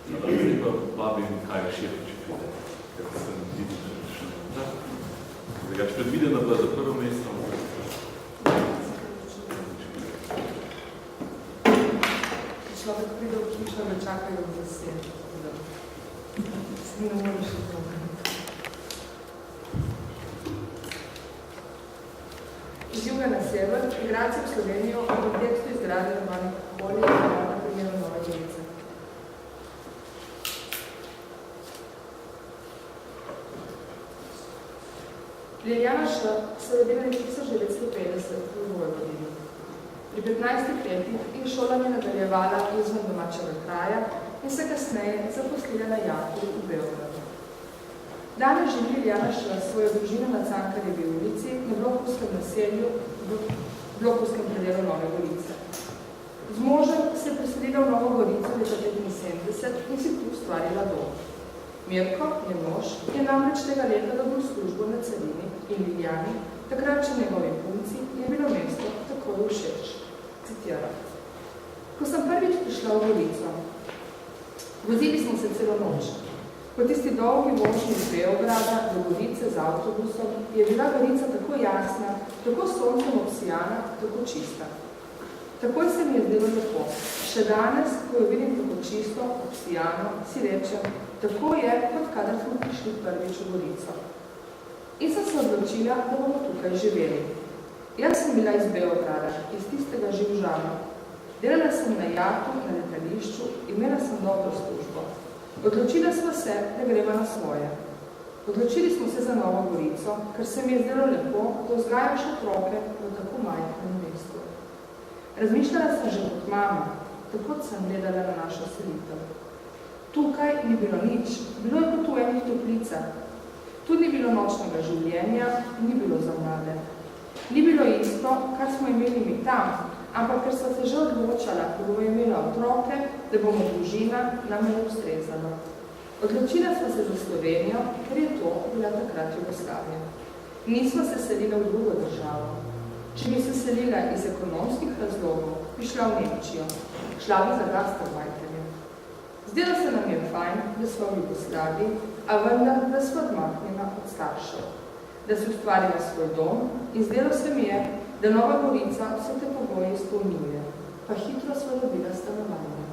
Zdaj pa vabim Kaja Šefič pride, ker se mi zdi, da je še ne. Zdaj, predvidena bila za prvo mesto. Človek pride v hišo, ne čakajo v zased. Ne moreš v to. Iz juga na sever, migracija v Slovenijo v kontekstu izgradnje urbanih okolij je na primeru Nove Gorice. Liljana Š. se je rodila 1950 v Vojvodini. Pri 15 letih je šolanje nadaljevala izven domačega kraja in se kasneje zaposlila na jahtu v Beogradu. Danes živi Liljana Š. svojo družino na Cankarjevi ulici na blokovskem naselju v blokovskem predelu Nove Gorice. Z možem se je preselila v Novo Gorico leta 1975 in si tu ustvarila dom. Mirko, njen mož, je namreč tega leta dobil službo na carini in Liljani, takrat še njegovi punci, je bilo mesto takoj všeč. Citiram. Ko sem prvič prišla v Gorico, vozili smo se celo noč. Po tisti dolgi vožnji iz Beograda do Gorice z avtobusom je bila Gorica tako jasna, tako soncem obsijana, tako čista. Takoj se mi je zdelo lepo. Še danes, ko jo vidim tako čisto, obsijano, si rečem, tako je, kot kadar smo prišli prvič v Gorico. In sem se odločila, da bomo tukaj živeli. Jaz sem bila iz Beograda, iz tistega živžana. Delala sem na jahtu, na letališču, imela sem dobro službo. Odločila smo se, da greva na svoje. Odločili smo se za Novo Gorico, ker se mi je zdelo lepo, da vzgajaš otroke v tako majhnem mestu. Razmišljala sem že kot mama, tako sem gledala na našo selitev. Tukaj ni bilo nič, bilo je kot v enih toplicah. Tu ni bilo nočnega življenja, ni bilo za mlade. Ni bilo isto, kar smo imeli mi tam, ampak ker sva se že odločala, ko bomo imela otroke, da bomo družina, nam je ustrezalo. Odločila sva se za Slovenijo, ker je to bila takrat Jugoslavija. Nisva se selila v drugo državo. Če bi se selila iz ekonomskih razlogov, bi šla v Nemčijo. Šla bi za gastarbeiterje. Zdelo se nam je fajn, da sva v Jugoslaviji, a vendar, da sva odmaknjena od staršev. Da si ustvarila svoj dom in zdelo se mi je, da Nova Gorica vse te pogoje izpolnjuje, pa hitro sva dobila stanovanje.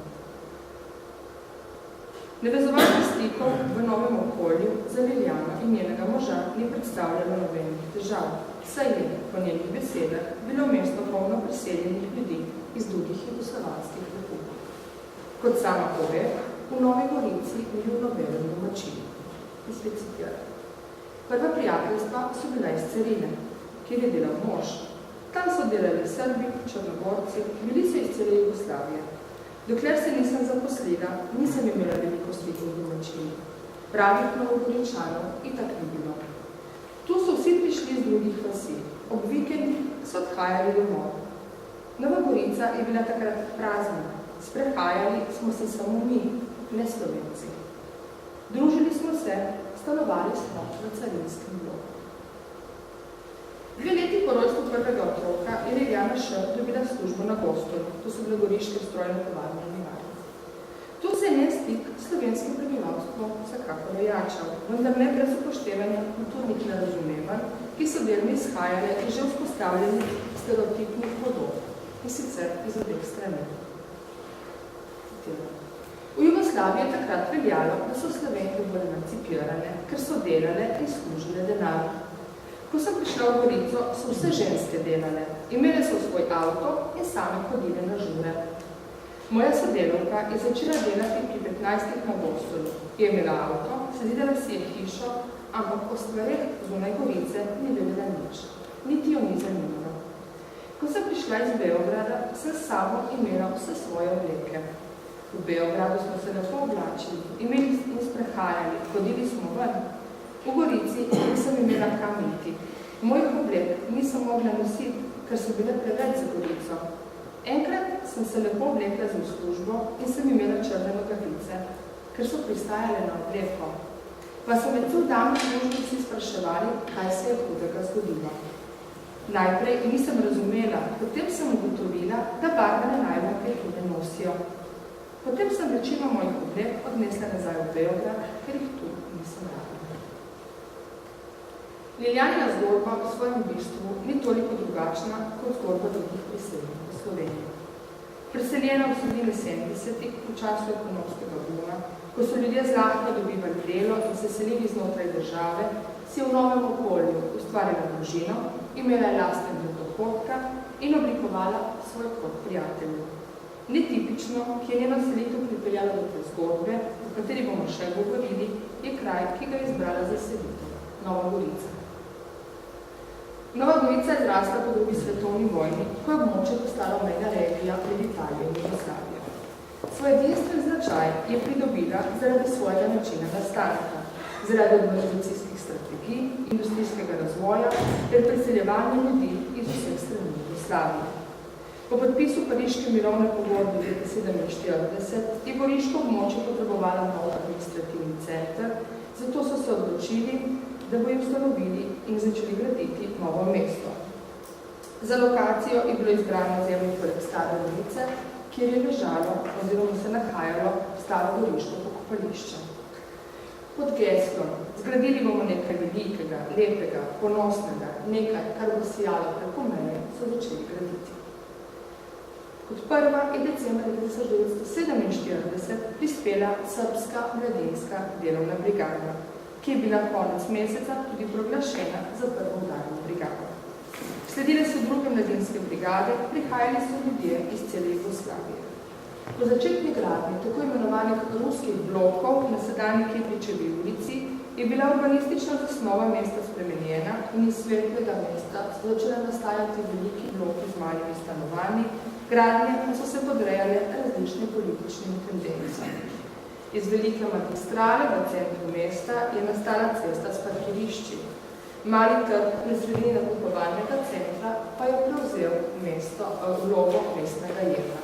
Navezovanje stikov v novem okolju za Liljano in njenega moža ni predstavljalo nobenih težav, saj je, po njenih besedah, bilo mesto polno preseljenih ljudi iz drugih jugoslovanskih republik. Kot sama pove, v Novi Gorici ni bil nobeden domačin. Spet citiram. Prva prijateljstva so bila iz Cerine, kjer je delal mož. Tam so delali Srbi, Črnogorci, bili so iz cele Jugoslavije. Dokler se nisem zaposlila, nisem imela veliko stikov v domačini. Pravih Novogoričanov itak ni bilo. Tu so vsi prišli iz drugih vasi. Ob vikendih so odhajali domov. Nova Gorica je bila takrat prazna. Sprehajali smo se samo mi, ne Slovenci. Družili smo se, stanovali smo na carinskem bloku. 2 leti po rojstvu prvega otroka je Liljana Š. dobila službo na Gostolu, to so bile goriške strojne tovarne Livarne. Tu se je njen stik s slovenskim prebivalstvom vsekakor ojačal, vendar ne brez upoštevanja kulturnih nerazumevanj, ki so delno izhajale iz že vzpostavljenih stereotipnih podob, in sicer iz obeh strani. V Jugoslaviji je takrat veljalo, da so Slovenke bolj emancipirane, ker so delale in služile denar. Ko sem prišla v Gorico, so vse ženske delale. Imele so svoj avto in same hodile na žure. Moja sodelovka je začela delati pri 15 na Gostolu. Je imela avto, sezidala si je hišo, ampak o stvareh zunaj Gorice ni vedela nič. Niti jo ni zanimalo. Ko sem prišla iz Beograda, sem s sabo imela vse svoje obleke. V Beogradu smo se lepo oblačili, imeli in sprehajali, hodili smo ven. V Gorici nisem imela kam iti. Mojih oblek nisem mogla nositi, ker so bile preveč za Gorico. Enkrat sem se lepo oblekla za službo in sem imela črne nogavice, ker so pristajale na obleko. Pa so me cel dan služnici spraševali, kaj se je hudega zgodilo. Najprej nisem razumela, potem sem ugotovila, da barvane najbolje tudi nosijo. Potem sem večino mojih oblek od odnesle nazaj v Beograd, ker jih tu niso rabili. Liljanina zgodba v svojem bistvu ni toliko drugačna kot zgodba drugih priseljenih v Sloveniji. Preseljena v sredini 70-ih, v času ekonomskega buma, ko so ljudje zlahka dobivali delo in se selili znotraj države, si v novem okolju ustvarila družino, imela lasten del dohodka in oblikovala svoj krog prijateljev. Netipično, ki je njeno selitev pripeljala do te zgodbe, o kateri bomo še govorili, je kraj, ki ga je izbrala za selitev, Nova Gorica. Nova Gorica je zrasla po drugi svetovni vojni, ko je območje postala mejna regija pred Italijo in Jugoslavijo. Svoj edinstven značaj je pridobila zaradi svojega načina nastanka, zaradi urbanizacijskih strategij, industrijskega razvoja ter preseljevanja ljudi iz vseh strani Jugoslavije. Po podpisu Pariške mirovne pogodbe leta 1947 je goriško območje potrebovalo nov administrativni center, zato so se odločili, da bo jim ustanovili in začeli graditi novo mesto. Za lokacijo je bilo izbrano ozemlje poleg Stare Gorice, kjer je ležalo oziroma se nahajalo staro goriško pokopališče. Pod geslom zgradili bomo nekaj velikega, lepega, ponosnega, nekaj, kar bo sijalo preko meje, so začeli graditi. Kot prva je decembra 1947 prispela srbska mladinska delovna brigada, ki je bila konec meseca tudi proglašena za prvo udarno brigado. Sledile so druge mladinske brigade, prihajali so ljudje iz cele Jugoslavije. Po začetni gradnji tako imenovanih ruskih blokov na sedanji Kepričevi ulici je bila urbanistična zasnova mesta spremenjena in iz svetlega mesta so začele nastajati veliki bloki z malimi stanovanji, gradnje pa so se podrejale različne političnimi tendencami. Iz velike magistrale v centru mesta je nastala cesta s parkirišči. Mali trg na sredini nakupovalnega centra pa je prevzel vlogo mestnega jedra.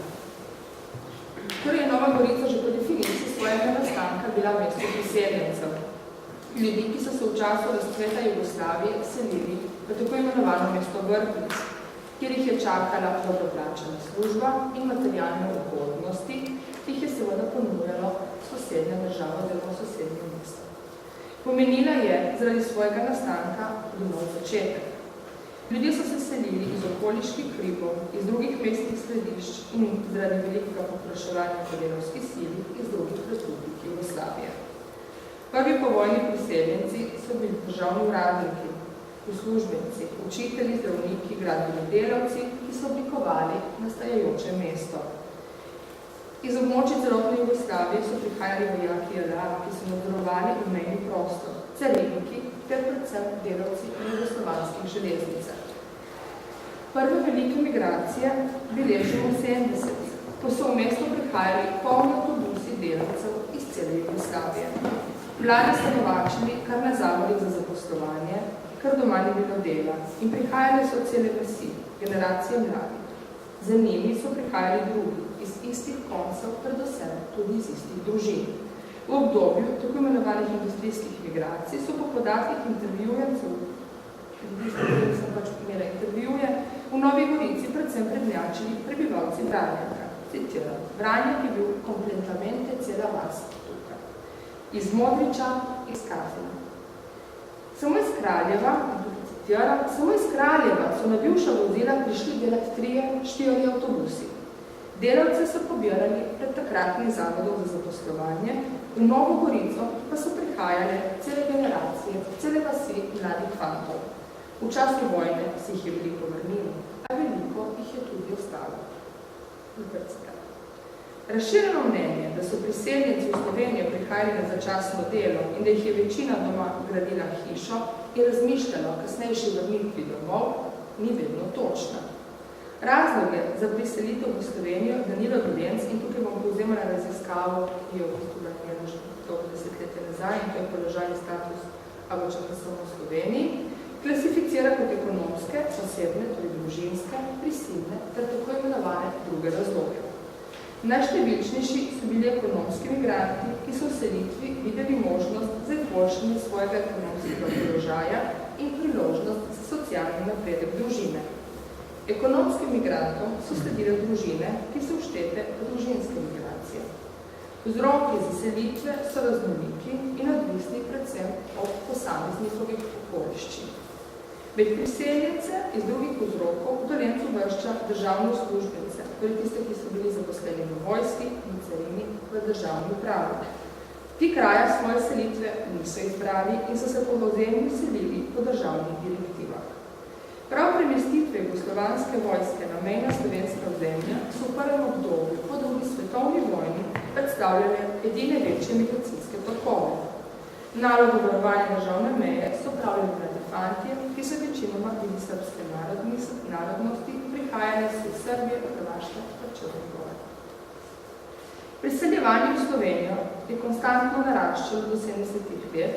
Torej je Nova Gorica že po definiciji svojega nastanka bila mesto priseljencev. Ljudi, ki so se v času razcveta Jugoslavije selili v tako imenovano mesto Vrtnic, kjer jih je čakala dobro plačana služba in materialne ugodnosti, ki jih je seveda ponujalo sosednja država oziroma sosednje mesto. Pomenila je zaradi svojega nastanka tudi nov začetek. Ljudje so se selili iz okoliških hribov, iz drugih mestnih središč in zaradi velikega povpraševanja po delovski sili iz drugih republik Jugoslavije. Prvi povojni priseljenci so bili državni uradniki, uslužbenci, učitelji, zdravniki, gradbeni delavci, ki so oblikovali nastajajoče mesto. Iz območja celotne Jugoslavije so prihajali vojaki JLA, ki so nadzorovali obmejni prostor, cariniki ter predvsem delavci na jugoslovanskih železnicah. Prve velike migracije beležimo v 70-ih, ko so v mesto prihajali polni avtobusi delavcev iz cele Jugoslavije. Mladi so novačili kar na zavodih za zaposlovanje, kar doma ni bilo dela in prihajali so cele vasi, generacije mladih. Za njimi so prihajali drugi, iz istih koncev, predvsem tudi iz istih družin. V obdobju tako imenovanih industrijskih migracij so po podatkih intervjujencev, v Novi Gorici predvsem prednjačili prebivalci Vranjaka. Citiram, Vranjak je bil kompletamente cela vas tukaj. Iz Modriča, iz Kafina. Samo iz Kraljeva so na bivša vozila prišli delati 3-4 avtobusi. Delavce so pobirali pred takratnih zavodov za zaposlovanje, v Novo Gorico pa so prihajale cele generacije, cele vasi mladih fantov. V času vojne si jih je veliko vrnilo, a veliko jih je tudi ostalo. Razširjeno mnenje, da so priseljenci v Slovenijo prihajali na začasno delo in da jih je večina doma gradila hišo in razmišljala o kasnejši vrnitvi domov, ni vedno točna. Razloge za priselitev v Slovenijo Danilo Dolenc, in tukaj bom povzemala raziskavo, ki jo v bistvu imela že toliko desetletje nazaj, in to je položajni status AVČKS v Sloveniji, klasificira kot ekonomske, osebne, tudi družinske, prisilne ter tako imenovane druge razloge. Najštevilčnejši so bili ekonomski migranti, ki so v selitvi videli možnost za izboljšanje svojega ekonomskega položaja in priložnost za socialni napredek družine. Ekonomskim migrantom so sledile družine, ki so vštete v družinske migracije. Vzroki zaselitve so raznoliki in odvisni predvsem od posameznikovih okoliščin. Med priseljence iz drugih vzrokov Dolenc uvršča državne uslužbence, torej tiste, ki so bili zaposleni v vojski in carini v državni upravi. Ti kraja svoje selitve niso izbrali in so se po ozemlju selili po državnih direktivah. Prav premestitve jugoslovanske vojske na mejna slovenska ozemlja so v prvem obdobju po drugi svetovni vojni predstavljale edine večje migracijske tokove. Nalogo varovanja državne meje so pravili mladi fantje, ki so večinoma bili srpske narodnosti, prihajali iz Srbije, Hrvaške pa Črne gore. Priseljevanje v Slovenijo je konstantno naraščalo do 70-ih let,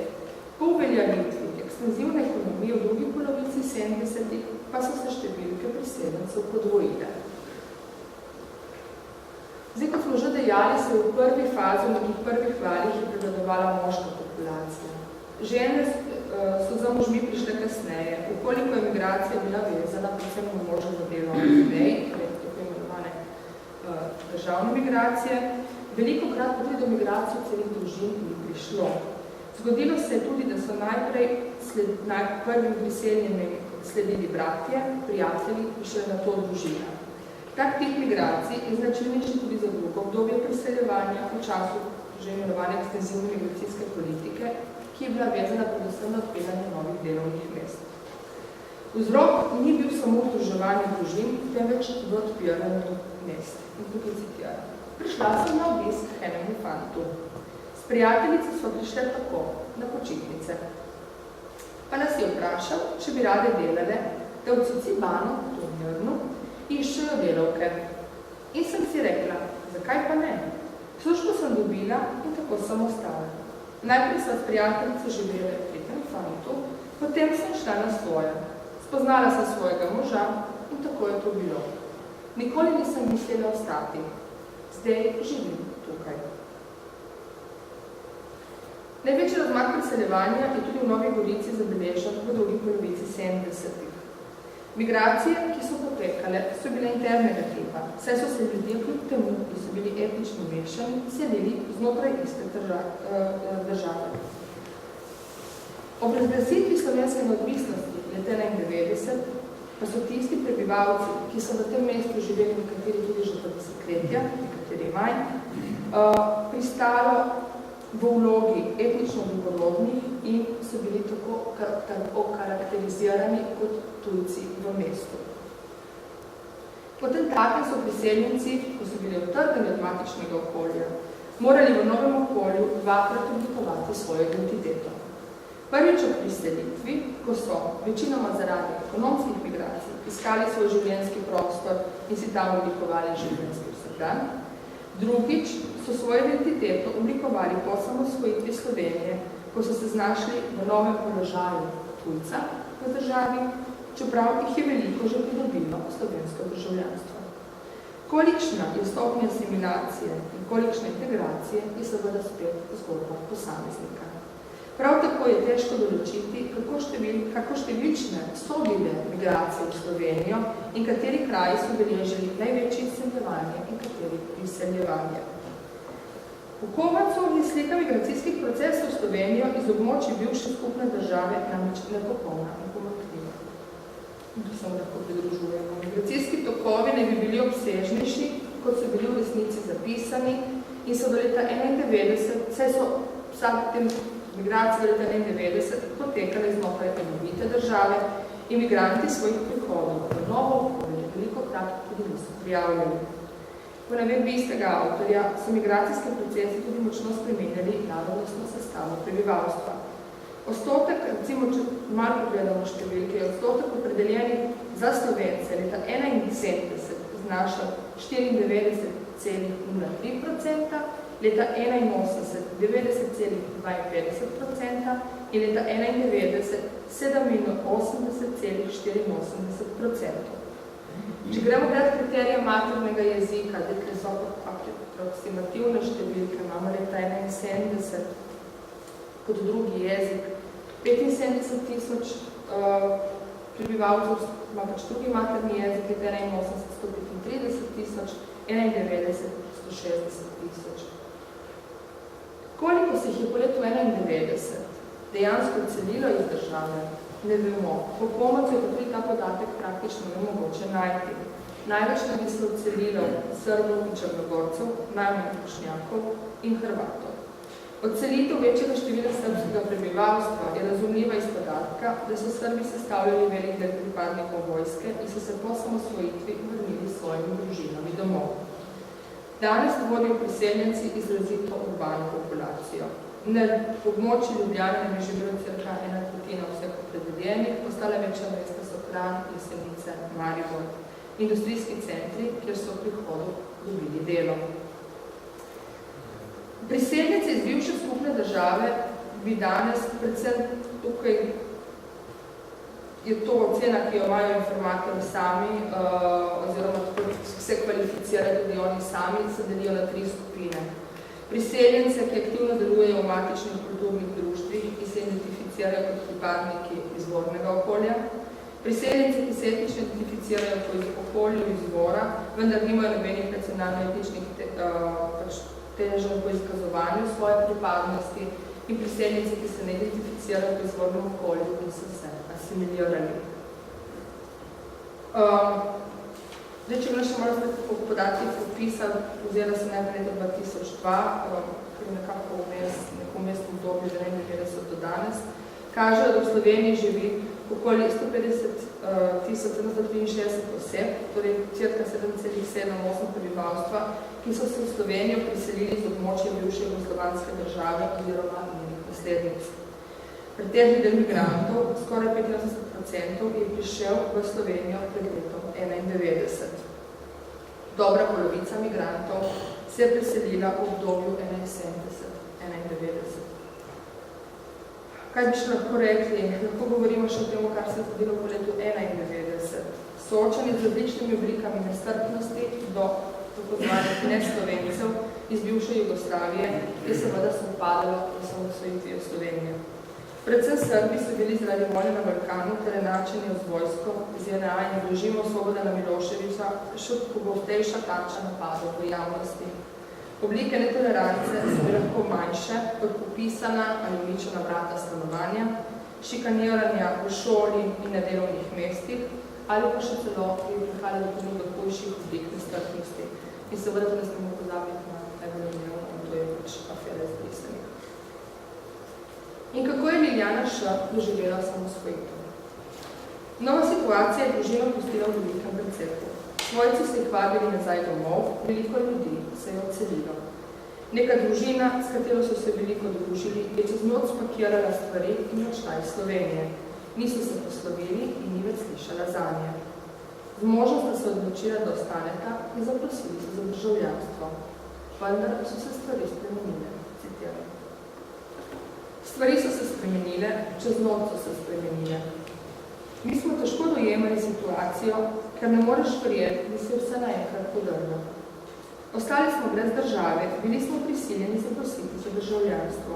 po uveljavitvi ekstenzivne ekonomije v drugi polovici 70-ih pa so se številke priseljencev podvojile. Zdaj, kot smo že dejali, se v prvi fazi, v nekih prvih valih je prevladovala moška populacija. Žene so za možmi prišle kasneje, ukoliko je migracija bila vezana, predvsem v možno delo idej, tako imenovane državne migracije, velikokrat tudi do migracije celih družin ni prišlo. Zgodilo se je tudi, da so najprej prvim priseljenim sledili bratje, prijatelji in šele na to družina. Tak tip migracij je značilnejši tudi za drugo obdobje priseljevanja v času že imenovane ekstenzivne migracijske politike, ki je bila vezana predvsem na odpiranje novih delovnih mest. Vzrok ni bil samo v združevanju družin, temveč v odpiranju mest. In tukaj citiram. Prišla sem na obisk k enemu fantu. S prijateljici so prišle tako, na počitnice. Pa nas je vprašal, če bi rade delale, da v Cicibanu, to Mjrnu, iščejo delovke. In sem si rekla, zakaj pa ne? Službo sem dobila in tako sem ostala. Najprej sva s prijateljico živela pri tem fantu, potem sem šla na svoje. Spoznala sem svojega moža in tako je to bilo. Nikoli nisem mislila ostati. Zdaj živim tukaj. Največji razmak priseljevanja je tudi v Novi Gorici zabeležen v drugi polovici 70-ih. Migracije, ki so potekale, so bile internega tipa, saj so se ljudje kljub temu, ki so bili etnično mešani, selili znotraj iste države. Ob razglasitvi slovenske neodvisnosti leta 1991 pa so tisti prebivalci, ki so v tem mestu živeli nekateri tudi že po desetletja, nekateri manj, pristalo v vlogi etnično drugorodnih in so bili tako karakterizirani kot tujci v mestu. Potem takem so priseljenci, ko so bili odtrgani od matičnega okolja, morali v novem okolju dvakrat oblikovati svojo identiteto. Prvič ob priselitvi, ko so večinoma zaradi ekonomskih migracij iskali svoj življenjski prostor in si tam oblikovali življenjski vsakdan. Drugič so svojo identiteto oblikovali po osamosvojitvi Slovenije, ko so se znašli v novem položaju tujca v državi, čeprav jih je veliko že pridobilo slovensko državljanstvo. Kolikšna je stopnja asimilacije in kolikšna integracije je seveda spet zgodba posameznika. Prav tako je težko določiti, kako številčne so bile migracije v Slovenijo in kateri kraji so beležili največje izseljevanje in kateri priseljevanje. V Kovacu je slika migracijskih procesov v Slovenijo iz območja bivše skupne države namreč nepopolna in pomanjkljiva. Tu se lahko pridružujemo. Migracijski tokovi naj bi bili obsežnejši, kot so bili v resnici zapisani in so do leta 1991, saj so vsak tem migracije v leta 1990 potekale znotraj enovite države, imigranti svojih prihodov v novo okolje velikokrat tudi niso prijavljali. Po navedbi istega avtorja so migracijske procesi tudi močno spremenjali narodnostno sestavo prebivalstva. Odstotek, recimo, če malo pogledamo številke, je odstotek opredeljenih za Slovence leta 1971 znašal 94,03%, leta 1981 90,52% in leta 1991 87,84%. Če gremo gledati kriterije maternega jezika, dekle so aproksimativne številke, imamo leta 1971 kot drugi jezik, 75,000 prebivalcev ima pač drugi materni jezik, leta 1981 135,000, 1991 160,000. Koliko se jih je po letu 91 dejansko odselilo iz države, ne vemo. Po pomoci je tudi ta podatek praktično nemogoče najti. Največ ljudi se odselilo Srbov in Črnogorcev, najmanj Bošnjakov in Hrvatov. Odselitev večjega števila srbskega prebivalstva je razumljiva iz podatka, da so Srbi sestavljali velik del pripadnikov vojske in so se po samosvojitvi vrnili svojimi družinami domov. Danes vodijo priseljenci izrazito urbano populacijo. Na območju Ljubljane bi živelo cirka 1/3 vseh opredeljenih, ostale večja mesta so Kranj, Jesenice, Maribor, industrijski centri, kjer so v prihodu dobili delo. Priseljenci iz bivše skupne države bi danes, predvsem tukaj je to ocena, ki jo imajo informatorji sami, oziroma se kvalificirajo tudi oni sami, se delijo na 3 skupine. Priseljence, ki aktivno delujejo v matičnih kulturnih društvih, ki se identificirajo kot pripadniki izvornega okolja. Priseljence, ki se etnično identificirajo po okolju izvora, vendar nimajo nobenih nacionalno-etničnih težav po izkazovanju svoje pripadnosti, in priseljence, ki se ne identificirajo po izvornem okolju in so se asimilirali. Zdaj, če še malo po podatkih opisa, vzela sem najprej leta 2002, ki je nekako neko mesto obdobje 1990 do danes, kaže, da v Sloveniji živi okoli 150.763 oseb, torej cirka 7,7-8 prebivalstva, ki so se v Slovenijo priselili z območja bivše jugoslovanske države oziroma njenih naslednic. Pretežni del migrantov, skoraj 85%, je prišel v Slovenijo pred letom 1991. Dobra polovica migrantov se je preselila v obdobju 1971-1991. Kaj bi še lahko rekli? Lahko govorimo še o tem, kar se je zgodilo v letu 1991. Soočeni z različnimi oblikami nestrpnosti do pozvanih neslovencev iz bivše Jugoslavije je seveda sovpadalo v samosvojitvijo Slovenije. Predvsem Srbi so bili zaradi vojne na Balkanu ter enačeni z vojsko, z JNA in režimom Slobodana Miloševića še pogostejša tarča napadov v javnosti. Oblike netolerance so bile lahko manjše, kot popisana ali uničena vrata stanovanja, šikaniranja v šoli in na delovnih mestih, ali pa še celo je prihajalo tudi do hujših oblik nestrpnosti. In seveda to ne smemo pozabiti na Evelino, in to je pač afera izbrisanih. In kako je Liljana Š. doživela samosvojitev? Nova situacija je družino pustila v velikem precepu. Svojci se jih vabili nazaj domov, veliko ljudi se je odselilo. Neka družina, s katero so se veliko družili, je čez noč spakirala stvari in odšla iz Slovenije. Niso se poslovili in ni več slišala zanje. Z možem sta se odločila, da ostaneta in zaprosili so za državljanstvo. Vendar so se stvari spremenile, citiram. Stvari so se spremenile, čez noč so se spremenile. Mi smo težko dojemali situacijo, ker ne moreš verjeti, da se je vse naenkrat podrlo. Ostali smo brez države, bili smo prisiljeni zaprositi za državljanstvo.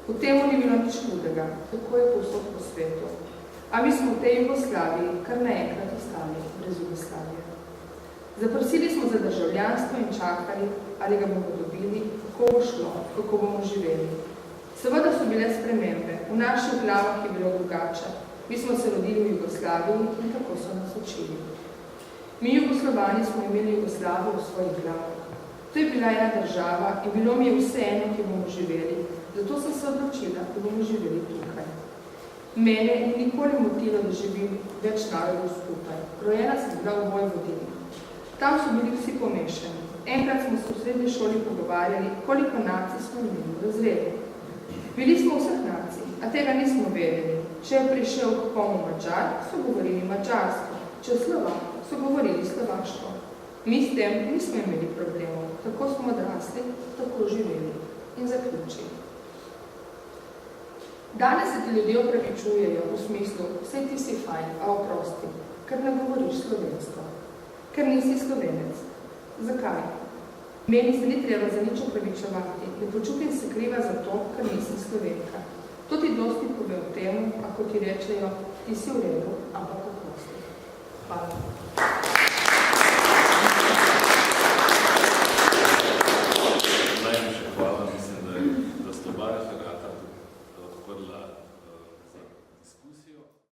V temu ni bilo nič hudega, tako je povsod po svetu. A mi smo v tej Jugoslaviji kar naenkrat ostali brez Jugoslavije. Zaprosili smo za državljanstvo in čakali, ali ga bomo dobili, kako bo šlo, kako bomo živeli. Seveda so bile spremembe, v naših glavah je bilo drugače. Mi smo se rodili v Jugoslaviji in tako so nas učili. Mi Jugoslovani smo imeli Jugoslavijo v svojih glavah. To je bila ena država in bilo mi je vseeno, ki bomo živeli. Zato sem se odločila, da bomo živeli tukaj. Mene ni nikoli motilo, da živim več narodov skupaj. Rojena sem bila v Vojvodini. Tam so bili vsi pomešani. Enkrat smo se v srednji šoli pogovarjali, koliko nacij smo imeli v razredu. Bili smo vseh nacij, a tega nismo vedeli. Če je prišel k komu Mađar, so govorili mađarsko. Če Slovak, so govorili slovaško. Mi s tem nismo imeli problemov. Tako smo odrasli, tako živeli. In zaključili. Danes se ti ljudje opravičujejo v smislu, vsej ti si fajn, a oprosti, ker ne govoriš slovensko. Ker nisi Slovenec. Zakaj? Meni se ni treba za nič opravičevati, ne počutim se kriva za to, ker nisem Slovenka. To ti dosti pove o temu, ako ti rečejo, ti si v redu, ampak oprosti. Hvala.